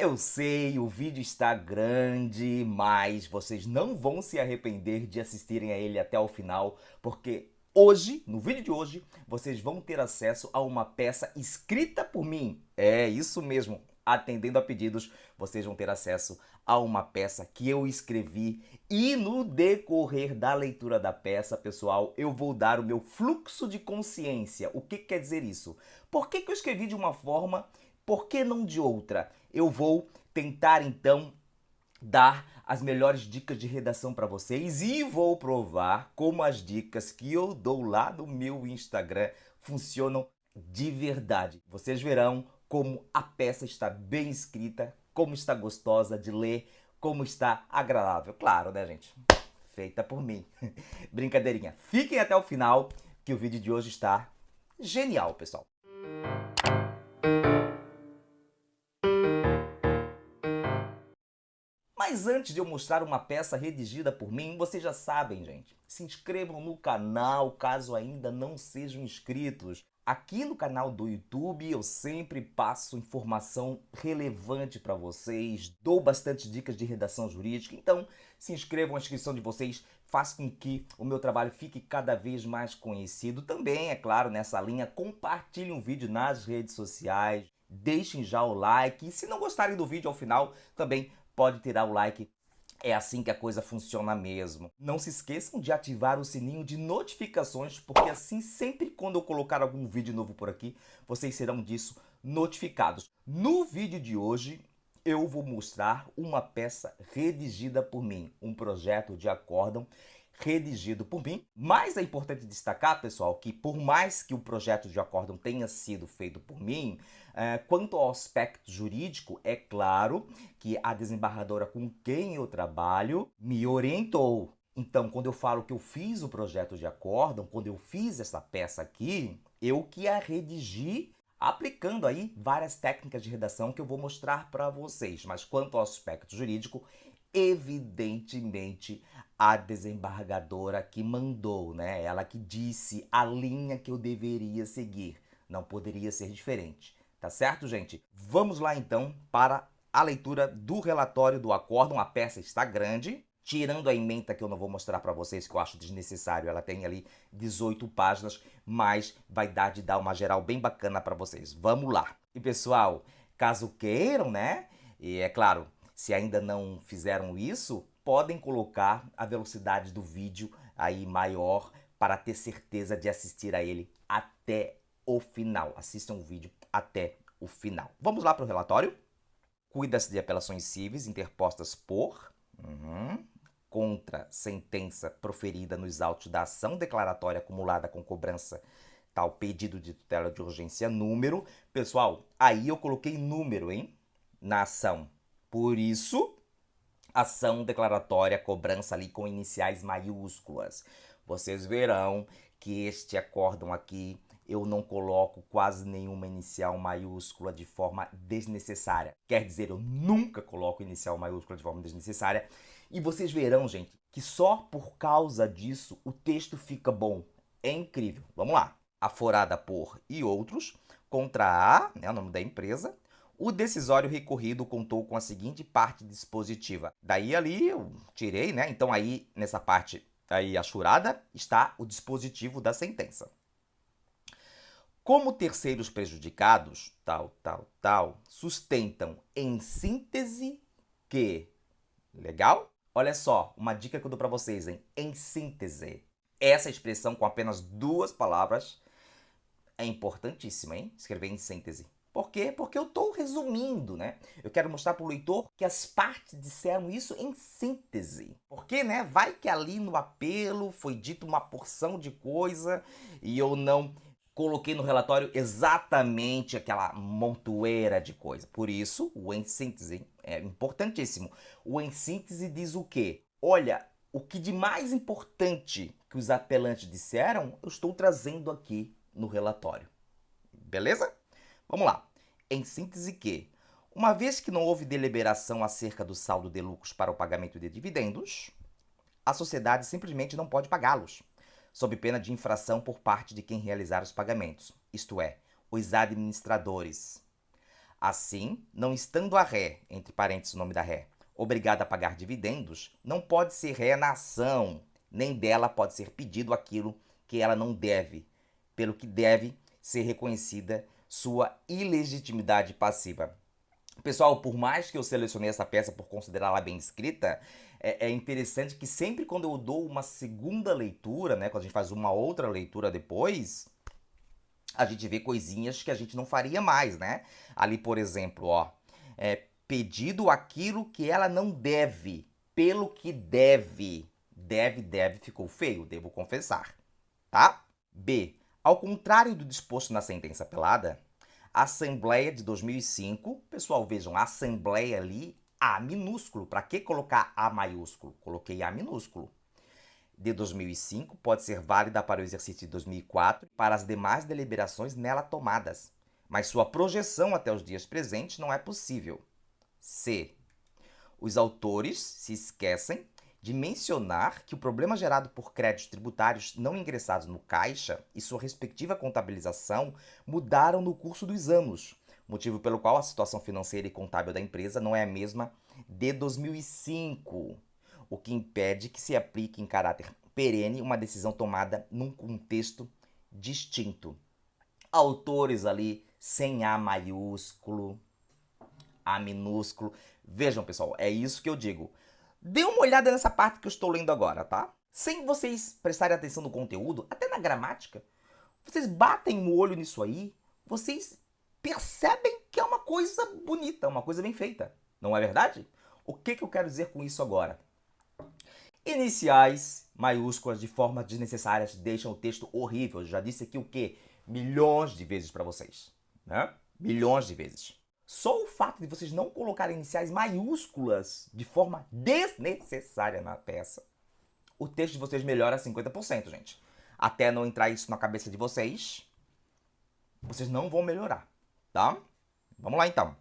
Eu sei, o vídeo está grande, mas vocês não vão se arrepender de assistirem a ele até o final, porque hoje, no vídeo de hoje, vocês vão ter acesso a uma peça escrita por mim. É isso mesmo, atendendo a pedidos, vocês vão ter acesso a uma peça que eu escrevi e no decorrer da leitura da peça, pessoal, eu vou dar o meu fluxo de consciência. O que quer dizer isso? Por que eu escrevi de uma forma, por que não de outra? Eu vou tentar então dar as melhores dicas de redação para vocês e vou provar como as dicas que eu dou lá no meu Instagram funcionam de verdade. Vocês verão como a peça está bem escrita, como está gostosa de ler, como está agradável. Claro, né, gente? Feita por mim. Brincadeirinha. Fiquem até o final que o vídeo de hoje está genial, pessoal. Mas antes de eu mostrar uma peça redigida por mim, vocês já sabem, gente. Se inscrevam no canal caso ainda não sejam inscritos. Aqui no canal do YouTube eu sempre passo informação relevante para vocês, dou bastante dicas de redação jurídica, então se inscrevam, a inscrição de vocês faz com que o meu trabalho fique cada vez mais conhecido. Também, é claro, nessa linha, compartilhem o vídeo nas redes sociais, deixem já o like e se não gostarem do vídeo ao final, também pode tirar o like. É assim que a coisa funciona mesmo. Não se esqueçam de ativar o sininho de notificações, porque assim sempre quando eu colocar algum vídeo novo por aqui, vocês serão disso notificados. No vídeo de hoje, eu vou mostrar uma peça redigida por mim, um projeto de acórdão redigido por mim. Mas é importante destacar, pessoal, que por mais que o projeto de acórdão tenha sido feito por mim, quanto ao aspecto jurídico, é claro que a desembargadora com quem eu trabalho me orientou. Então, quando eu falo que eu fiz o projeto de acórdão, quando eu fiz essa peça aqui, eu que a redigi aplicando aí várias técnicas de redação que eu vou mostrar para vocês. Mas quanto ao aspecto jurídico, evidentemente a desembargadora que mandou, né? Ela que disse a linha que eu deveria seguir. Não poderia ser diferente. Tá certo, gente? Vamos lá então para a leitura do relatório do acórdão. A peça está grande, tirando a ementa que eu não vou mostrar para vocês, que eu acho desnecessário. Ela tem ali 18 páginas, mas vai dar de dar uma geral bem bacana para vocês. Vamos lá. E pessoal, caso queiram, né? E é claro, se ainda não fizeram isso, podem colocar a velocidade do vídeo aí maior para ter certeza de assistir a ele até o final. Assistam o vídeo até o final. Vamos lá para o relatório. Cuida-se de apelações cíveis interpostas por contra sentença proferida nos autos da ação declaratória acumulada com cobrança tal pedido de tutela de urgência número. Pessoal, aí eu coloquei número, hein? Na ação. Por isso, ação declaratória, cobrança ali com iniciais maiúsculas. Vocês verão que este acórdão aqui eu não coloco quase nenhuma inicial maiúscula de forma desnecessária. Quer dizer, eu nunca coloco inicial maiúscula de forma desnecessária. E vocês verão, gente, que só por causa disso o texto fica bom. É incrível. Vamos lá. Aforada por e outros, contra a, né, o nome da empresa, o decisório recorrido contou com a seguinte parte dispositiva. Daí ali eu tirei, né? Então aí nessa parte aí achurada está o dispositivo da sentença. Como terceiros prejudicados, sustentam em síntese que... Legal? Olha só, uma dica que eu dou para vocês, hein? Em síntese. Essa expressão com apenas duas palavras é importantíssima, hein? Escrever em síntese. Por quê? Porque eu estou resumindo, né? Eu quero mostrar para o leitor que as partes disseram isso em síntese. Porque, né? Vai que ali no apelo foi dito uma porção de coisa e eu não coloquei no relatório exatamente aquela montoeira de coisa. Por isso, o em síntese é importantíssimo. O em síntese diz o quê? Olha, o que de mais importante que os apelantes disseram, eu estou trazendo aqui no relatório. Beleza? Vamos lá. Em síntese que, uma vez que não houve deliberação acerca do saldo de lucros para o pagamento de dividendos, a sociedade simplesmente não pode pagá-los, sob pena de infração por parte de quem realizar os pagamentos, isto é, os administradores. Assim, não estando a ré, entre parênteses o nome da ré, obrigada a pagar dividendos, não pode ser ré na ação, nem dela pode ser pedido aquilo que ela não deve, pelo que deve ser reconhecida sua ilegitimidade passiva. Pessoal, por mais que eu selecionei essa peça por considerá-la bem escrita, é interessante que sempre quando eu dou uma segunda leitura, né, quando a gente faz uma outra leitura depois, a gente vê coisinhas que a gente não faria mais, né? Ali, por exemplo, ó, pedido aquilo que ela não deve, pelo que deve. Deve, ficou feio, devo confessar, tá? B. Ao contrário do disposto na sentença apelada, a Assembleia de 2005, pessoal, vejam, a Assembleia ali, A minúsculo. Para que colocar A maiúsculo? Coloquei A minúsculo. De 2005 pode ser válida para o exercício de 2004 e para as demais deliberações nela tomadas, mas sua projeção até os dias presentes não é possível. C. Os autores se esquecem de mencionar que o problema gerado por créditos tributários não ingressados no caixa e sua respectiva contabilização mudaram no curso dos anos, motivo pelo qual a situação financeira e contábil da empresa não é a mesma de 2005, o que impede que se aplique em caráter perene uma decisão tomada num contexto distinto. Autores ali sem A maiúsculo, A minúsculo. Vejam, pessoal, é isso que eu digo. Dê uma olhada nessa parte que eu estou lendo agora, tá? Sem vocês prestarem atenção no conteúdo, até na gramática, vocês batem o olho nisso aí, vocês percebem que é uma coisa bonita, uma coisa bem feita. Não é verdade? O que eu quero dizer com isso agora? Iniciais maiúsculas de forma desnecessária deixam o texto horrível. Eu já disse aqui o quê? Milhões de vezes para vocês, né? Milhões de vezes. Só o fato de vocês não colocarem iniciais maiúsculas de forma desnecessária na peça, o texto de vocês melhora 50%, gente. Até não entrar isso na cabeça de vocês, vocês não vão melhorar, tá? Vamos lá então.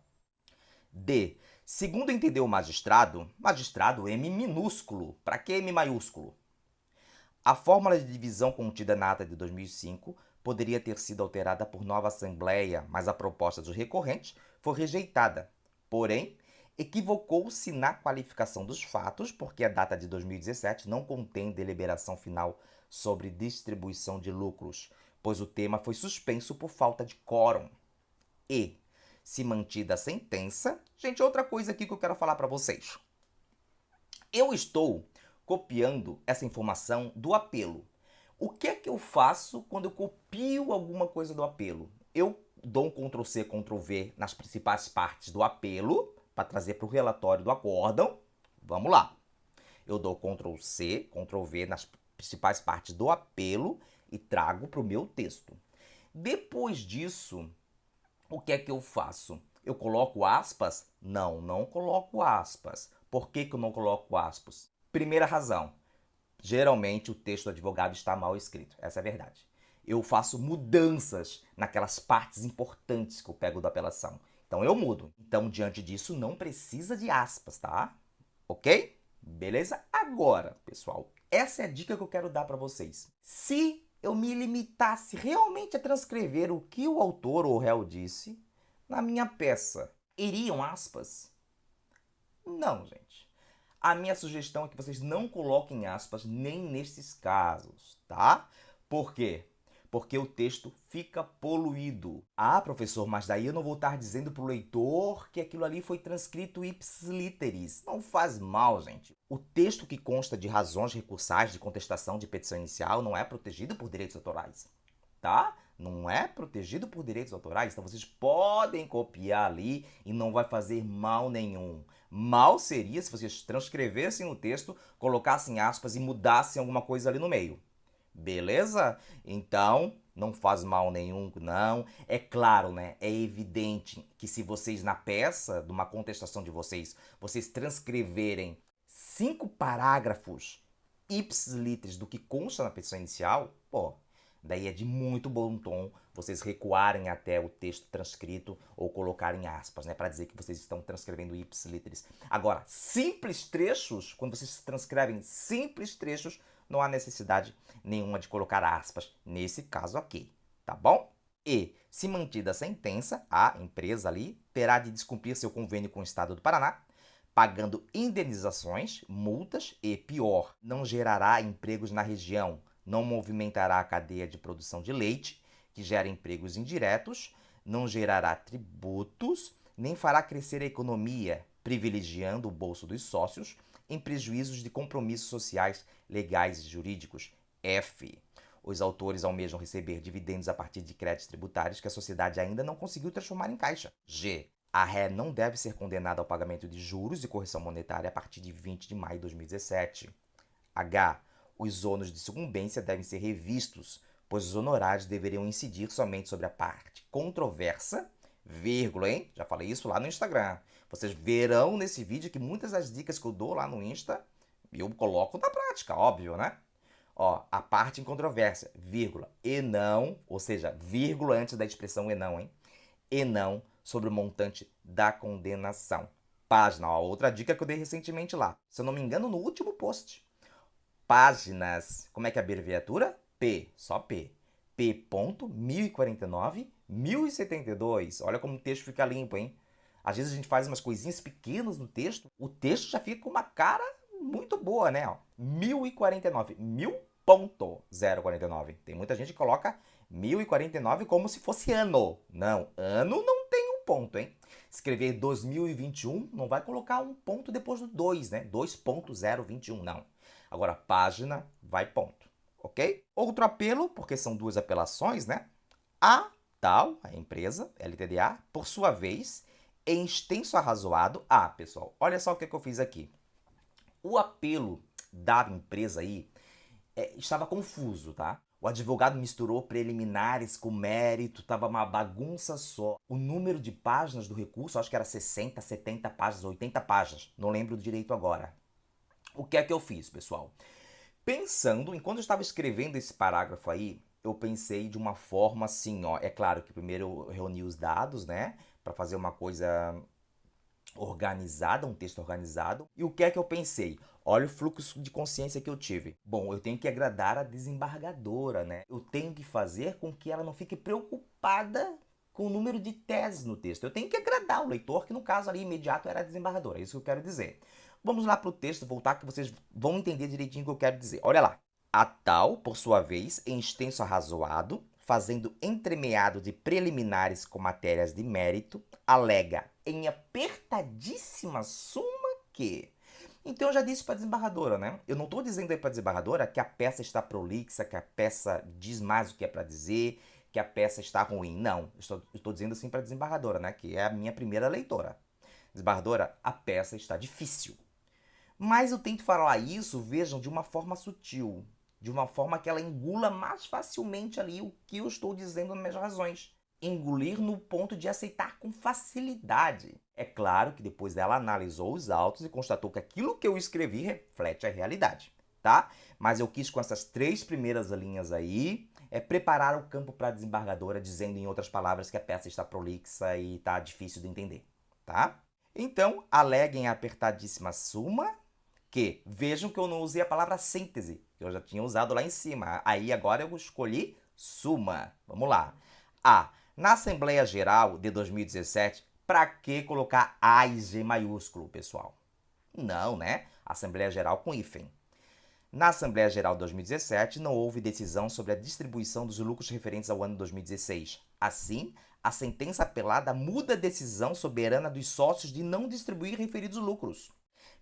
D. Segundo entendeu o magistrado, magistrado M minúsculo. Para que M maiúsculo? A fórmula de divisão contida na ata de 2005 poderia ter sido alterada por nova assembleia, mas a proposta dos recorrentes foi rejeitada. Porém, equivocou-se na qualificação dos fatos, porque a data de 2017 não contém deliberação final sobre distribuição de lucros, pois o tema foi suspenso por falta de quórum. E, se mantida a sentença... Gente, outra coisa aqui que eu quero falar para vocês. Eu estou copiando essa informação do apelo. O que é que eu faço quando eu copio alguma coisa do apelo? Eu dou um Ctrl+C, Ctrl+V nas principais partes do apelo, para trazer para o relatório do acórdão. Vamos lá. Eu dou Ctrl+C, Ctrl+V nas principais partes do apelo e trago para o meu texto. Depois disso, o que é que eu faço? Eu coloco aspas? Não, não coloco aspas. Por que eu não coloco aspas? Primeira razão. Geralmente o texto do advogado está mal escrito. Essa é a verdade. Eu faço mudanças naquelas partes importantes que eu pego da apelação. Então eu mudo. Então, diante disso, não precisa de aspas, tá? Ok? Beleza? Agora, pessoal, essa é a dica que eu quero dar para vocês. Se eu me limitasse realmente a transcrever o que o autor ou o réu disse na minha peça, iriam aspas? Não, gente. A minha sugestão é que vocês não coloquem aspas nem nesses casos, tá? Por quê? Porque o texto fica poluído. Ah, professor, mas daí eu não vou estar dizendo para o leitor que aquilo ali foi transcrito ipsis literis. Não faz mal, gente. O texto que consta de razões recursais de contestação de petição inicial não é protegido por direitos autorais, tá? Não é protegido por direitos autorais, então vocês podem copiar ali e não vai fazer mal nenhum. Mal seria se vocês transcrevessem o texto, colocassem aspas e mudassem alguma coisa ali no meio. Beleza? Então, não faz mal nenhum, não. É claro, né? É evidente que se vocês, na peça, de uma contestação de vocês, vocês transcreverem 5 parágrafos ipsis literis do que consta na petição inicial, pô, daí é de muito bom tom vocês recuarem até o texto transcrito ou colocarem aspas, né, para dizer que vocês estão transcrevendo ipsis literis. Agora, simples trechos, quando vocês transcrevem simples trechos, não há necessidade nenhuma de colocar aspas nesse caso aqui, tá bom? E, se mantida a sentença, a empresa ali terá de descumprir seu convênio com o Estado do Paraná, pagando indenizações, multas e, pior, não gerará empregos na região, não movimentará a cadeia de produção de leite, que gera empregos indiretos, não gerará tributos, nem fará crescer a economia, privilegiando o bolso dos sócios em prejuízos de compromissos sociais, legais e jurídicos. F. Os autores almejam receber dividendos a partir de créditos tributários que a sociedade ainda não conseguiu transformar em caixa. G. A ré não deve ser condenada ao pagamento de juros e correção monetária a partir de 20 de maio de 2017. H. Os ônus de sucumbência devem ser revistos, pois os honorários deveriam incidir somente sobre a parte controversa, vírgula, hein? Já falei isso lá no Instagram. Vocês verão nesse vídeo que muitas das dicas que eu dou lá no Insta, eu coloco na prática, óbvio, né? Ó, a parte em controvérsia, vírgula, e não, ou seja, vírgula antes da expressão e não, hein? E não sobre o montante da condenação. Página, ó, outra dica que eu dei recentemente lá. Se eu não me engano, no último post. Páginas, como é que é a abreviatura? P, só P. P.1049, 1072. Olha como o texto fica limpo, hein? Às vezes a gente faz umas coisinhas pequenas no texto, o texto já fica com uma cara muito boa, né? Ó, 1049, 1000.049. Tem muita gente que coloca 1049 como se fosse ano. Não, ano não tem um ponto, hein? Escrever 2021 não vai colocar um ponto depois do 2, né? 2.021, não. Agora, página vai ponto, ok? Outro apelo, porque são duas apelações, né? A empresa, LTDA, por sua vez, em extenso arrazoado. Pessoal, olha só o que eu fiz aqui. O apelo da empresa aí estava confuso, tá? O advogado misturou preliminares com mérito, estava uma bagunça só. O número de páginas do recurso, acho que era 60, 70 páginas, 80 páginas, não lembro direito agora. O que é que eu fiz, pessoal? Pensando, enquanto eu estava escrevendo esse parágrafo aí, eu pensei de uma forma assim, ó. É claro que primeiro eu reuni os dados, né, para fazer uma coisa organizada, um texto organizado. E o que é que eu pensei? Olha o fluxo de consciência que eu tive. Bom, eu tenho que agradar a desembargadora, né? Eu tenho que fazer com que ela não fique preocupada com o número de teses no texto. Eu tenho que agradar o leitor, que no caso ali imediato era a desembargadora. É isso que eu quero dizer. Vamos lá para o texto, voltar que vocês vão entender direitinho o que eu quero dizer. Olha lá. A tal, por sua vez, em extenso arrazoado, fazendo entremeado de preliminares com matérias de mérito, alega em apertadíssima suma que... Então eu já disse para a desembargadora, né? Eu não estou dizendo aí para a desembargadora que a peça está prolixa, que a peça diz mais o que é para dizer, que a peça está ruim. Não, estou dizendo assim para a desembargadora, né? Que é a minha primeira leitora. Desembargadora, a peça está difícil. Mas eu tento falar isso, vejam, de uma forma sutil, de uma forma que ela engula mais facilmente ali o que eu estou dizendo nas minhas razões. Engolir no ponto de aceitar com facilidade. É claro que depois ela analisou os autos e constatou que aquilo que eu escrevi reflete a realidade, tá? Mas eu quis com essas 3 primeiras linhas aí, preparar o campo para a desembargadora, dizendo em outras palavras que a peça está prolixa e está difícil de entender, tá? Então, aleguem a apertadíssima suma que, vejam que eu não usei a palavra síntese, que eu já tinha usado lá em cima. Aí agora eu escolhi suma. Vamos lá. Na Assembleia Geral de 2017, para que colocar A e G maiúsculo, pessoal? Não, né? Assembleia Geral com hífen. Na Assembleia Geral de 2017, não houve decisão sobre a distribuição dos lucros referentes ao ano 2016. Assim, a sentença apelada muda a decisão soberana dos sócios de não distribuir referidos lucros.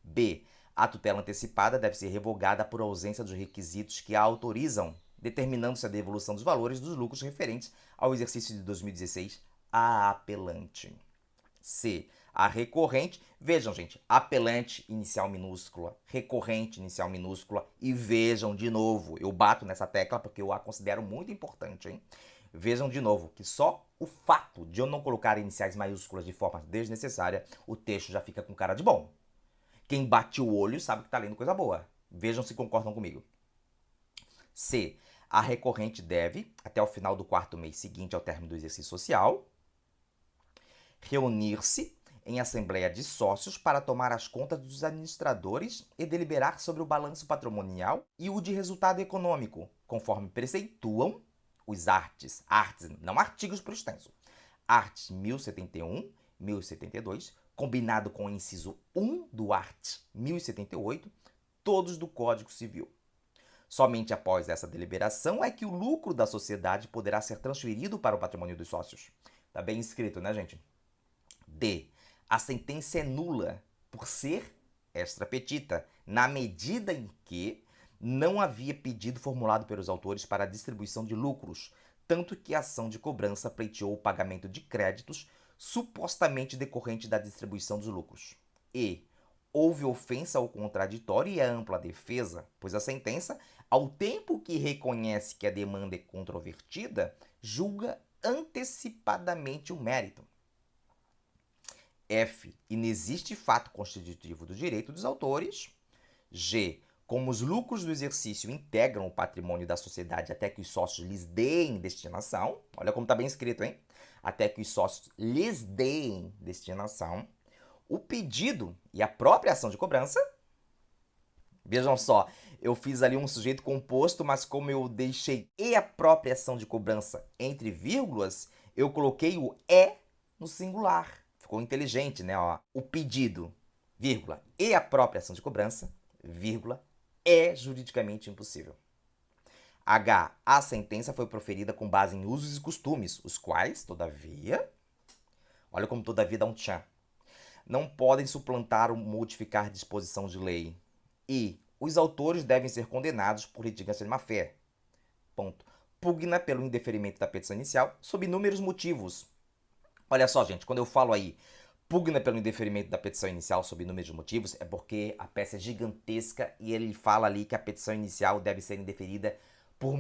B. A tutela antecipada deve ser revogada por ausência dos requisitos que a autorizam, determinando-se a devolução dos valores dos lucros referentes ao exercício de 2016 à apelante. C. A recorrente, vejam, gente, apelante inicial minúscula, recorrente inicial minúscula, e vejam de novo, eu bato nessa tecla porque eu a considero muito importante, hein? Vejam de novo que só o fato de eu não colocar iniciais maiúsculas de forma desnecessária, o texto já fica com cara de bom. Quem bate o olho sabe que está lendo coisa boa. Vejam se concordam comigo. C. A recorrente deve, até o final do 4º mês seguinte ao término do exercício social, reunir-se em assembleia de sócios para tomar as contas dos administradores e deliberar sobre o balanço patrimonial e o de resultado econômico, conforme preceituam os artes, não artigos por extenso, artes 1071, 1072, combinado com o inciso 1 do art. 1078, todos do Código Civil. Somente após essa deliberação é que o lucro da sociedade poderá ser transferido para o patrimônio dos sócios. Tá bem escrito, né, gente? D. A sentença é nula por ser extra petita, na medida em que não havia pedido formulado pelos autores para a distribuição de lucros, tanto que a ação de cobrança pleiteou o pagamento de créditos supostamente decorrente da distribuição dos lucros. E houve ofensa ao contraditório e à ampla defesa, pois a sentença, ao tempo que reconhece que a demanda é controvertida, julga antecipadamente o mérito. F. Inexiste fato constitutivo do direito dos autores. G. Como os lucros do exercício integram o patrimônio da sociedade até que os sócios lhes deem destinação. Olha como está bem escrito, hein? Até que os sócios lhes deem destinação. O pedido e a própria ação de cobrança. Vejam só, eu fiz ali um sujeito composto, mas como eu deixei e a própria ação de cobrança entre vírgulas, eu coloquei o é no singular. Ficou inteligente, né? Ó, o pedido, vírgula, e a própria ação de cobrança, vírgula, é juridicamente impossível. H. A sentença foi proferida com base em usos e costumes, os quais, todavia, olha como todavia dá um tchan, não podem suplantar ou modificar disposição de lei. E os autores devem ser condenados por litigância de má-fé. Ponto. Pugna pelo indeferimento da petição inicial sob inúmeros motivos. Olha só, gente, quando eu falo aí pugna pelo indeferimento da petição inicial sob inúmeros motivos, é porque a peça é gigantesca e ele fala ali que a petição inicial deve ser indeferida por...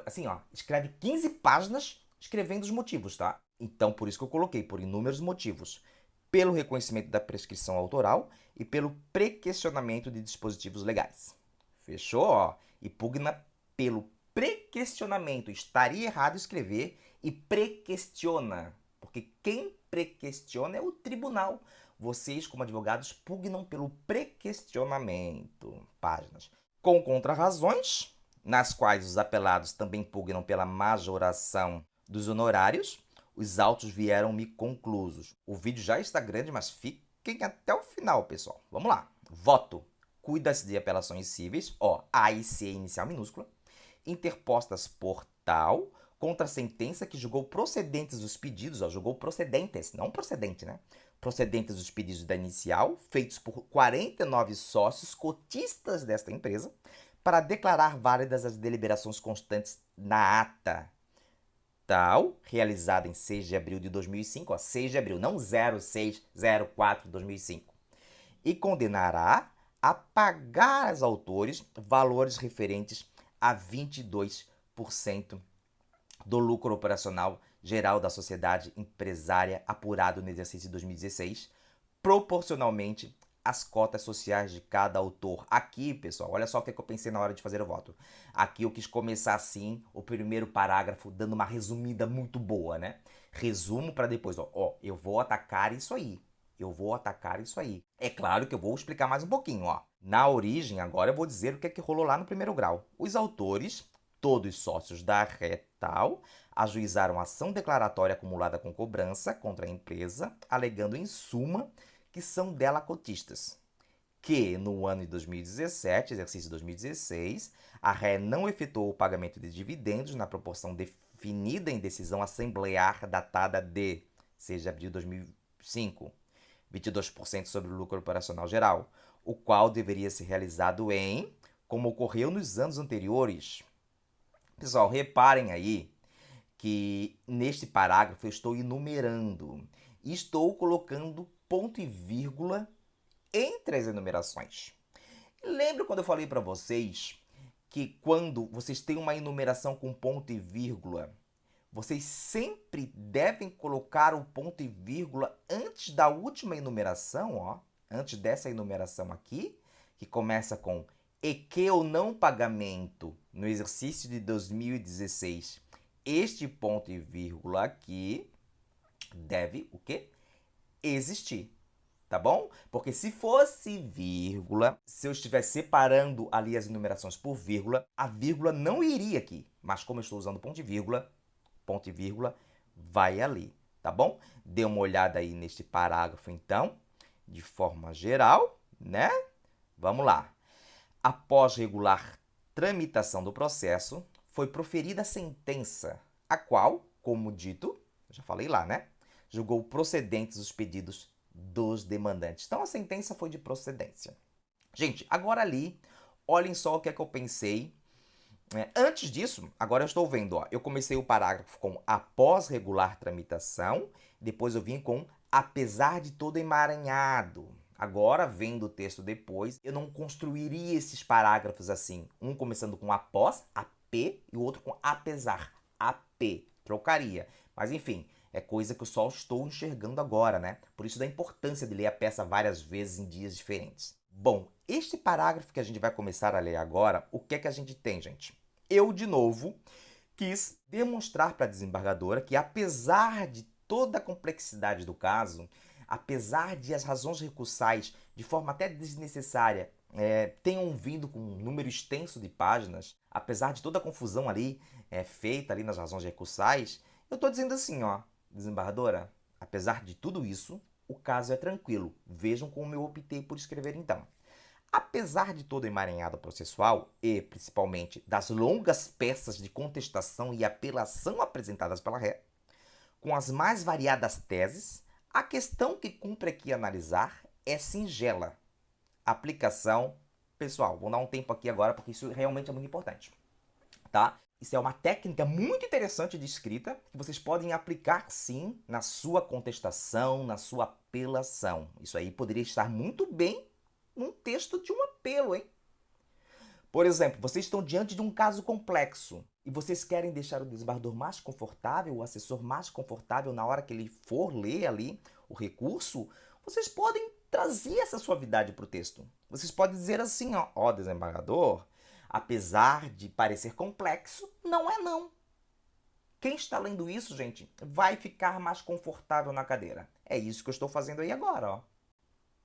Assim, ó, escreve 15 páginas escrevendo os motivos, tá? Então, por isso que eu coloquei, por inúmeros motivos. Pelo reconhecimento da prescrição autoral e pelo prequestionamento de dispositivos legais. Fechou? Ó. E pugna pelo prequestionamento. Estaria errado escrever e prequestiona, porque quem prequestiona é o tribunal. Vocês, como advogados, pugnam pelo prequestionamento. Páginas. Com contrarrazões, nas quais os apelados também pugnam pela majoração dos honorários, os autos vieram-me conclusos. O vídeo já está grande, mas fiquem até o final, pessoal. Vamos lá. Voto. Cuida-se de apelações cíveis, ó, A e C inicial minúscula, interpostas por tal, contra a sentença que julgou procedentes os pedidos, ó, julgou procedentes, não procedente, né? Procedentes os pedidos da inicial, feitos por 49 sócios cotistas desta empresa, para declarar válidas as deliberações constantes na ata tal, realizada em 6 de abril de 2005, ó, 6 de abril, não 0604 de 2005, e condenará a pagar aos autores valores referentes a 22% do lucro operacional geral da sociedade empresária apurado no exercício de 2016, proporcionalmente às cotas sociais de cada autor. Aqui, pessoal, olha só o que eu pensei na hora de fazer o voto. Aqui eu quis começar assim o primeiro parágrafo, dando uma resumida muito boa, né? Resumo para depois, ó, eu vou atacar isso aí. Eu vou atacar isso aí. É claro que eu vou explicar mais um pouquinho, ó. Na origem, agora eu vou dizer o que é que rolou lá no primeiro grau. Os autores, todos sócios da Retal, ajuizaram ação declaratória acumulada com cobrança contra a empresa, alegando em suma que são dela cotistas. Que, no ano de 2017, exercício 2016, a Ré não efetuou o pagamento de dividendos na proporção definida em decisão assemblear datada de 6 de abril de 2005, 22% sobre o lucro operacional geral, o qual deveria ser realizado em, como ocorreu nos anos anteriores. Pessoal, reparem aí que neste parágrafo eu estou enumerando e estou colocando ponto e vírgula entre as enumerações. Lembra quando eu falei para vocês que quando vocês têm uma enumeração com ponto e vírgula, vocês sempre devem colocar o ponto e vírgula antes da última enumeração, ó, antes dessa enumeração aqui, que começa com e que o não pagamento no exercício de 2016, este ponto e vírgula aqui deve o quê? Existir. tá bom? Porque se fosse vírgula, se eu estivesse separando ali as enumerações por vírgula, a vírgula não iria aqui. Mas como eu estou usando ponto e vírgula vai ali, tá bom? Dê uma olhada aí neste parágrafo, então, de forma geral, né? Vamos lá. Após regular tramitação do processo, foi proferida a sentença, a qual, como dito, já falei lá, né? Julgou procedentes os pedidos dos demandantes. Então, a sentença foi de procedência. Gente, agora ali, olhem só o que é que eu pensei. Antes disso, agora eu estou vendo, ó, eu comecei o parágrafo com após regular tramitação, depois eu vim com apesar de todo emaranhado. Agora, vendo o texto depois, eu não construiria esses parágrafos assim, um começando com após, AP, e o outro com apesar, AP. Trocaria. Mas enfim, é coisa que eu só estou enxergando agora, né? Por isso da importância de ler a peça várias vezes em dias diferentes. Bom, este parágrafo que a gente vai começar a ler agora, o que é que a gente tem, gente? Eu, de novo, quis demonstrar para a desembargadora que, apesar de toda a complexidade do caso, apesar de as razões recursais, de forma até desnecessária, tenham vindo com um número extenso de páginas, apesar de toda a confusão ali feita ali nas razões recursais, eu estou dizendo assim, ó, desembargadora, apesar de tudo isso, o caso é tranquilo. Vejam como eu optei por escrever então. Apesar de todo o emaranhado processual e, principalmente, das longas peças de contestação e apelação apresentadas pela ré, com as mais variadas teses, a questão que cumpre aqui analisar é singela. Aplicação, pessoal, vou dar um tempo aqui agora porque isso realmente é muito importante, tá? Isso é uma técnica muito interessante de escrita que vocês podem aplicar sim na sua contestação, na sua apelação. Isso aí poderia estar muito bem num texto de um apelo, hein? Por exemplo, vocês estão diante de um caso complexo e vocês querem deixar o desembargador mais confortável, o assessor mais confortável na hora que ele for ler ali o recurso, vocês podem trazer essa suavidade para o texto. Vocês podem dizer assim, ó, desembargador, apesar de parecer complexo, não é não. Quem está lendo isso, gente, vai ficar mais confortável na cadeira. É isso que eu estou fazendo aí agora, ó.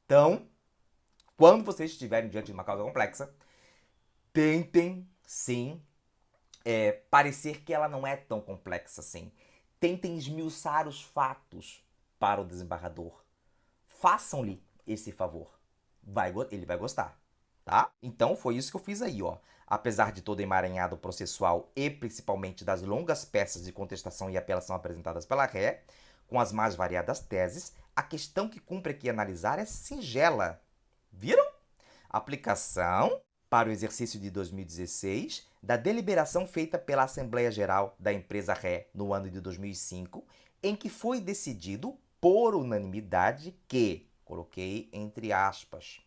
Então, quando vocês estiverem diante de uma causa complexa, tentem, sim, parecer que ela não é tão complexa assim. Tentem esmiuçar os fatos para o desembargador. Façam-lhe esse favor. Ele vai gostar, tá? Então, foi isso que eu fiz aí, ó. Apesar de todo o emaranhado processual e principalmente das longas peças de contestação e apelação apresentadas pela ré, com as mais variadas teses, a questão que cumpre aqui analisar é singela. Viram? Aplicação para o exercício de 2016 da deliberação feita pela Assembleia Geral da empresa ré no ano de 2005, em que foi decidido por unanimidade que, coloquei entre aspas,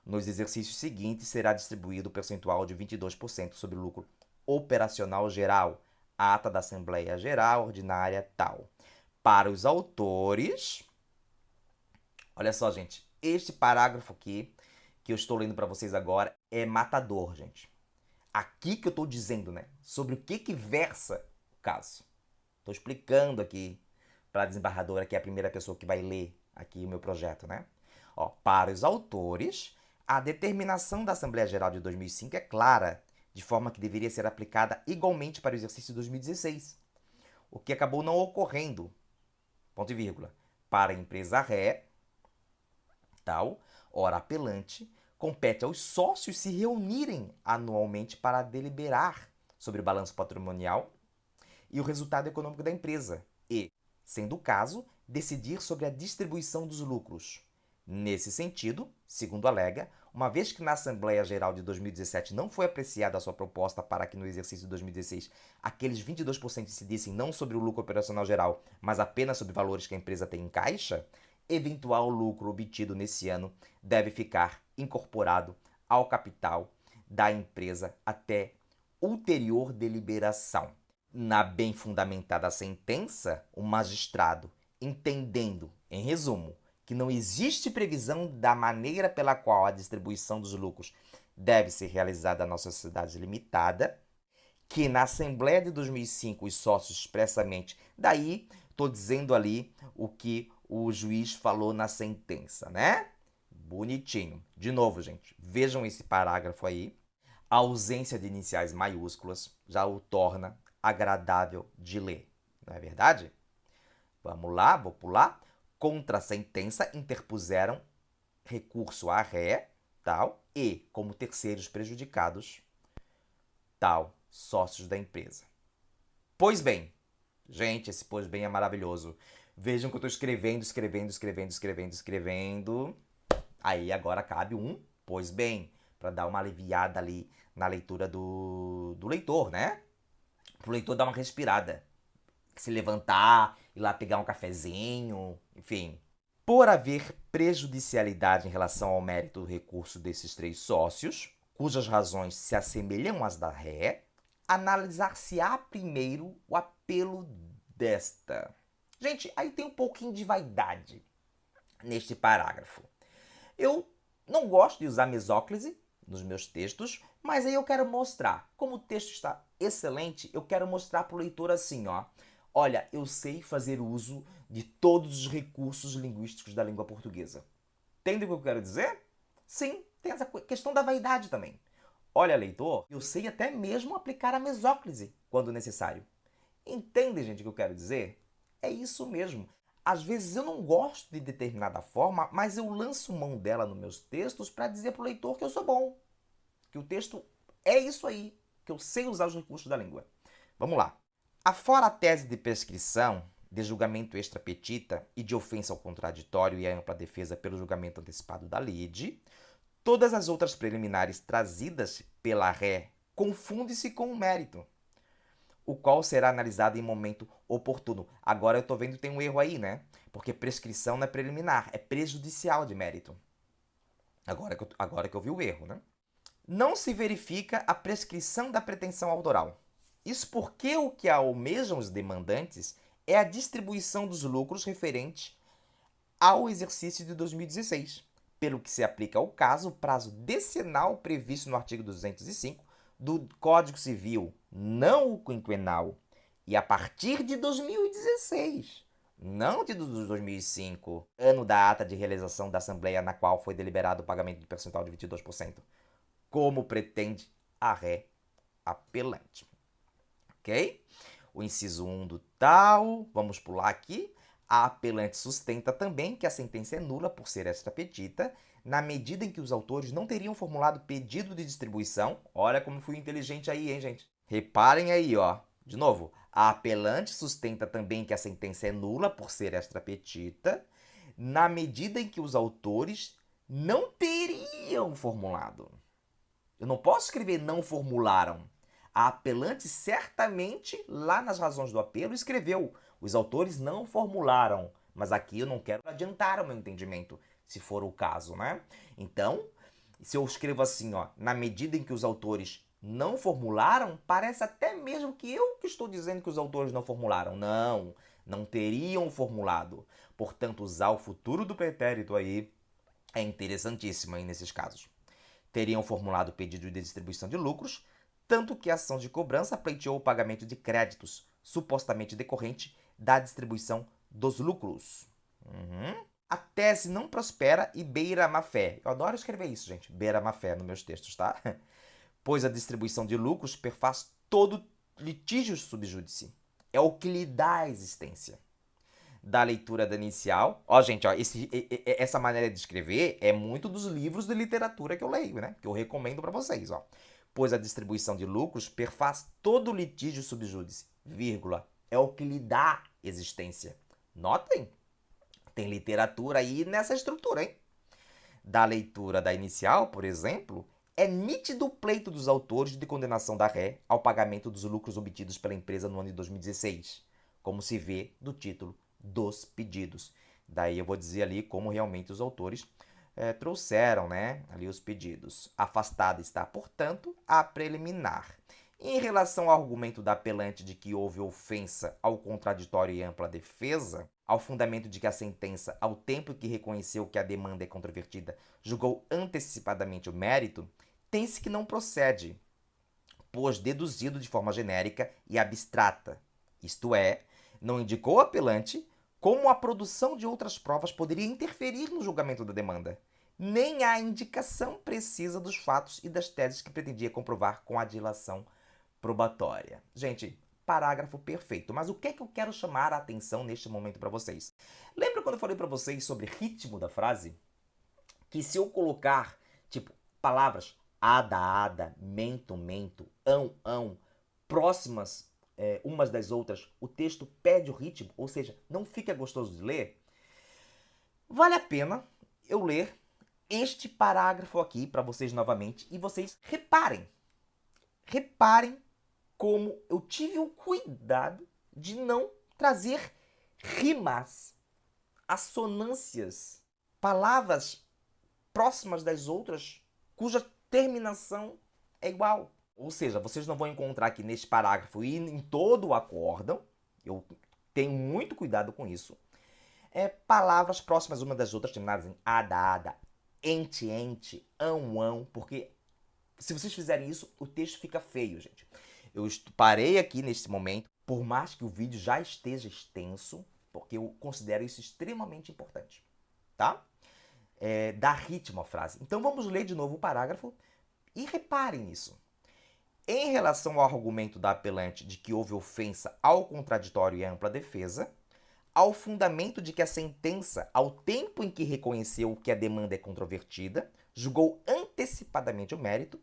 nos exercícios seguintes será distribuído o percentual de 22% sobre o lucro operacional geral, ata da Assembleia Geral Ordinária tal. Para os autores, olha só, gente, este parágrafo aqui que eu estou lendo para vocês agora é matador, gente. Aqui que eu estou dizendo, né, sobre o que versa o caso. Estou explicando aqui para a desembargadora, que é a primeira pessoa que vai ler aqui o meu projeto, né? Ó, para os autores, a determinação da Assembleia Geral de 2005 é clara, de forma que deveria ser aplicada igualmente para o exercício de 2016, o que acabou não ocorrendo, ponto e vírgula, para a empresa ré, tal, ora apelante, compete aos sócios se reunirem anualmente para deliberar sobre o balanço patrimonial e o resultado econômico da empresa e, sendo o caso, decidir sobre a distribuição dos lucros. Nesse sentido, segundo alega, uma vez que na Assembleia Geral de 2017 não foi apreciada a sua proposta para que no exercício de 2016 aqueles 22% incidissem não sobre o lucro operacional geral, mas apenas sobre valores que a empresa tem em caixa, eventual lucro obtido nesse ano deve ficar incorporado ao capital da empresa até ulterior deliberação. Na bem fundamentada sentença, o magistrado, entendendo, em resumo, que não existe previsão da maneira pela qual a distribuição dos lucros deve ser realizada na sociedade limitada, que na Assembleia de 2005 os sócios expressamente, daí estou dizendo ali o que o juiz falou na sentença, né? Bonitinho. De novo, gente, vejam esse parágrafo aí. A ausência de iniciais maiúsculas já o torna agradável de ler. Não é verdade? Vamos lá, vou pular. Contra a sentença interpuseram recurso à ré, tal, e, como terceiros prejudicados, tal, sócios da empresa. Pois bem, gente, esse pois bem é maravilhoso. Vejam que eu estou escrevendo. Aí agora cabe um pois bem, para dar uma aliviada ali na leitura do leitor, né? Para o leitor dar uma respirada. Se levantar, ir lá pegar um cafezinho, enfim. Por haver prejudicialidade em relação ao mérito do recurso desses três sócios, cujas razões se assemelham às da ré, analisar-se-á primeiro o apelo desta. Gente, aí tem um pouquinho de vaidade neste parágrafo. Eu não gosto de usar mesóclise nos meus textos, mas aí eu quero mostrar. Como o texto está excelente, eu quero mostrar para o leitor assim, ó. Olha, eu sei fazer uso de todos os recursos linguísticos da língua portuguesa. Entende o que eu quero dizer? Sim, tem essa questão da vaidade também. Olha, leitor, eu sei até mesmo aplicar a mesóclise quando necessário. Entende, gente, o que eu quero dizer? É isso mesmo. Às vezes eu não gosto de determinada forma, mas eu lanço mão dela nos meus textos para dizer para o leitor que eu sou bom. Que o texto é isso aí, que eu sei usar os recursos da língua. Vamos lá. Afora a tese de prescrição, de julgamento extra petita e de ofensa ao contraditório e à ampla defesa pelo julgamento antecipado da lide, todas as outras preliminares trazidas pela ré confundem-se com o mérito, o qual será analisado em momento oportuno. Agora eu estou vendo que tem um erro aí, né? Porque prescrição não é preliminar, é prejudicial de mérito. Agora que eu vi o erro, né? Não se verifica a prescrição da pretensão autoral. Isso porque o que almejam os demandantes é a distribuição dos lucros referente ao exercício de 2016, pelo que se aplica ao caso o prazo decenal previsto no artigo 205 do Código Civil, não o quinquenal, e a partir de 2016, não de 2005, ano da ata de realização da Assembleia na qual foi deliberado o pagamento do percentual de 22%, como pretende a ré apelante. Ok? O inciso 1 do tal, vamos pular aqui. A apelante sustenta também que a sentença é nula por ser extra petita, na medida em que os autores não teriam formulado pedido de distribuição. Olha como fui inteligente aí, hein, gente? Reparem aí, ó. De novo, a apelante sustenta também que a sentença é nula por ser extra petita, na medida em que os autores não teriam formulado. Eu não posso escrever não formularam. A apelante certamente, lá nas razões do apelo, escreveu. Os autores não formularam. Mas aqui eu não quero adiantar o meu entendimento, se for o caso, né? Então, se eu escrevo assim, ó, na medida em que os autores não formularam, parece até mesmo que eu que estou dizendo que os autores não formularam. Não, não teriam formulado. Portanto, usar o futuro do pretérito aí é interessantíssimo aí nesses casos. Teriam formulado o pedido de distribuição de lucros, tanto que a ação de cobrança pleiteou o pagamento de créditos, supostamente decorrente da distribuição dos lucros. A tese não prospera e beira a má-fé. Eu adoro escrever isso, gente. Beira a má-fé nos meus textos, tá? Pois a distribuição de lucros perfaz todo litígio subjúdice. É o que lhe dá a existência. Da leitura da inicial. Ó, gente, ó, essa maneira de escrever é muito dos livros de literatura que eu leio, né? Que eu recomendo para vocês, ó. Pois a distribuição de lucros perfaz todo litígio subjúdice, vírgula, é o que lhe dá existência. Notem, tem literatura aí nessa estrutura, hein? Da leitura da inicial, por exemplo, é nítido o pleito dos autores de condenação da ré ao pagamento dos lucros obtidos pela empresa no ano de 2016, como se vê do título dos pedidos. Daí eu vou dizer ali como realmente os autores trouxeram, né, ali os pedidos. Afastada está, portanto, a preliminar. Em relação ao argumento da apelante de que houve ofensa ao contraditório e ampla defesa, ao fundamento de que a sentença, ao tempo que reconheceu que a demanda é controvertida, julgou antecipadamente o mérito, tem-se que não procede, pois deduzido de forma genérica e abstrata, isto é, não indicou o apelante como a produção de outras provas poderia interferir no julgamento da demanda, nem a indicação precisa dos fatos e das teses que pretendia comprovar com a dilação probatória. Gente, parágrafo perfeito. Mas o que é que eu quero chamar a atenção neste momento para vocês? Lembra quando eu falei para vocês sobre ritmo da frase? Que se eu colocar, tipo, palavras ada, mento, ão, próximas umas das outras, o texto perde o ritmo, ou seja, não fica gostoso de ler, vale a pena eu ler este parágrafo aqui para vocês novamente e vocês reparem como eu tive o cuidado de não trazer rimas, assonâncias, palavras próximas das outras cuja terminação é igual. Ou seja, vocês não vão encontrar aqui neste parágrafo e em todo o acórdão, eu tenho muito cuidado com isso, palavras próximas umas das outras terminadas em ada, ente, ão, porque se vocês fizerem isso, o texto fica feio, gente. Eu parei aqui nesse momento, por mais que o vídeo já esteja extenso, porque eu considero isso extremamente importante, tá? Dar ritmo à frase. Então vamos ler de novo o parágrafo e reparem nisso. Em relação ao argumento da apelante de que houve ofensa ao contraditório e à ampla defesa, ao fundamento de que a sentença, ao tempo em que reconheceu que a demanda é controvertida, julgou antecipadamente o mérito,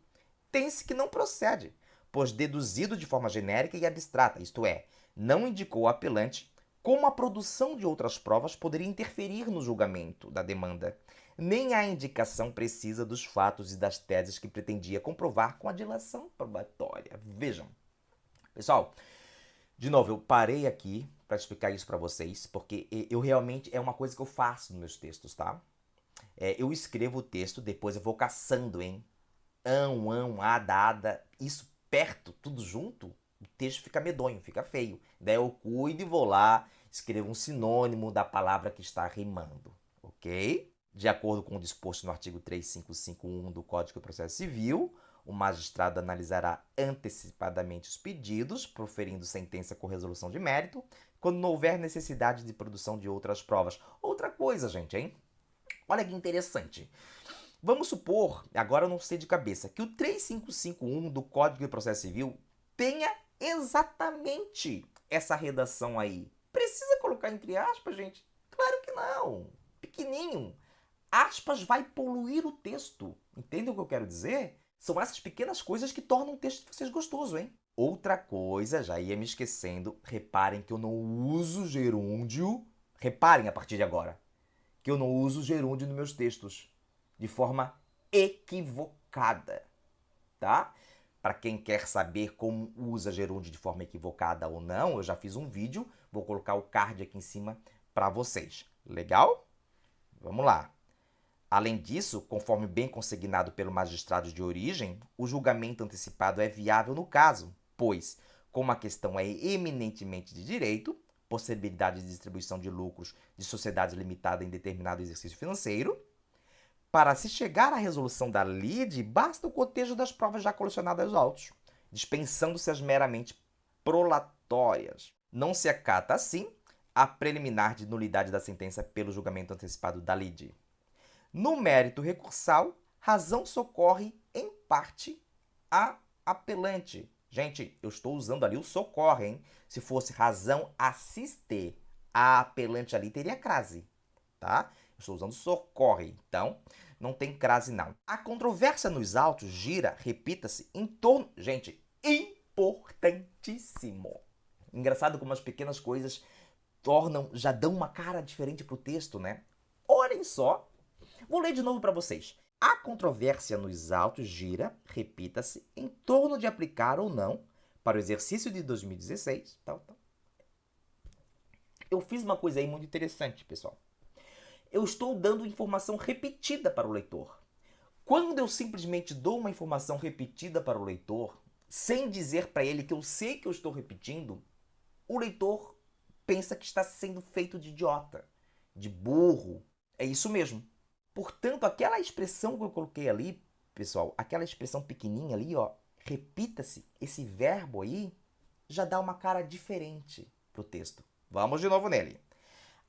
tem-se que não procede, pois deduzido de forma genérica e abstrata, isto é, não indicou ao apelante como a produção de outras provas poderia interferir no julgamento da demanda, nem a indicação precisa dos fatos e das teses que pretendia comprovar com a dilação probatória. Vejam, pessoal, de novo, eu parei aqui para explicar isso para vocês, porque eu realmente, é uma coisa que eu faço nos meus textos, tá? Eu escrevo o texto, depois eu vou caçando, hein? Ada, isso perto, tudo junto, o texto fica medonho, fica feio. Daí eu cuido e vou lá, escrevo um sinônimo da palavra que está rimando, ok? De acordo com o disposto no artigo 3551 do Código de Processo Civil, o magistrado analisará antecipadamente os pedidos, proferindo sentença com resolução de mérito, quando não houver necessidade de produção de outras provas. Outra coisa, gente, hein? Olha que interessante. Vamos supor, agora eu não sei de cabeça, que o 3551 do Código de Processo Civil tenha exatamente essa redação aí. Precisa colocar entre aspas, gente? Claro que não. Pequenininho. Aspas vai poluir o texto. Entendem o que eu quero dizer? São essas pequenas coisas que tornam o texto de vocês gostoso, hein? Outra coisa, já ia me esquecendo, reparem que eu não uso gerúndio. Reparem a partir de agora, que eu não uso gerúndio nos meus textos de forma equivocada, tá? Para quem quer saber como usa gerúndio de forma equivocada ou não, eu já fiz um vídeo, vou colocar o card aqui em cima para vocês. Legal? Vamos lá. Além disso, conforme bem consignado pelo magistrado de origem, o julgamento antecipado é viável no caso, pois, como a questão é eminentemente de direito, possibilidade de distribuição de lucros de sociedade limitada em determinado exercício financeiro, para se chegar à resolução da lide, basta o cotejo das provas já colecionadas aos autos, dispensando-se as meramente prolatórias. Não se acata, assim, a preliminar de nulidade da sentença pelo julgamento antecipado da lide. No mérito recursal, razão socorre, em parte, a apelante. Gente, eu estou usando ali o socorre, hein? Se fosse razão assiste, a apelante ali teria crase, tá? Eu estou usando socorre, então não tem crase não. A controvérsia nos autos gira, repita-se, em torno... Gente, importantíssimo. Engraçado como as pequenas coisas já dão uma cara diferente pro texto, né? Olhem só. Vou ler de novo para vocês. A controvérsia nos autos gira, repita-se, em torno de aplicar ou não, para o exercício de 2016, Eu fiz uma coisa aí muito interessante, pessoal. Eu estou dando informação repetida para o leitor. Quando eu simplesmente dou uma informação repetida para o leitor, sem dizer para ele que eu sei que eu estou repetindo, o leitor pensa que está sendo feito de idiota, de burro. É isso mesmo. Portanto, aquela expressão que eu coloquei ali, pessoal, aquela expressão pequenininha ali, ó, repita-se, esse verbo aí, já dá uma cara diferente pro texto. Vamos de novo nele.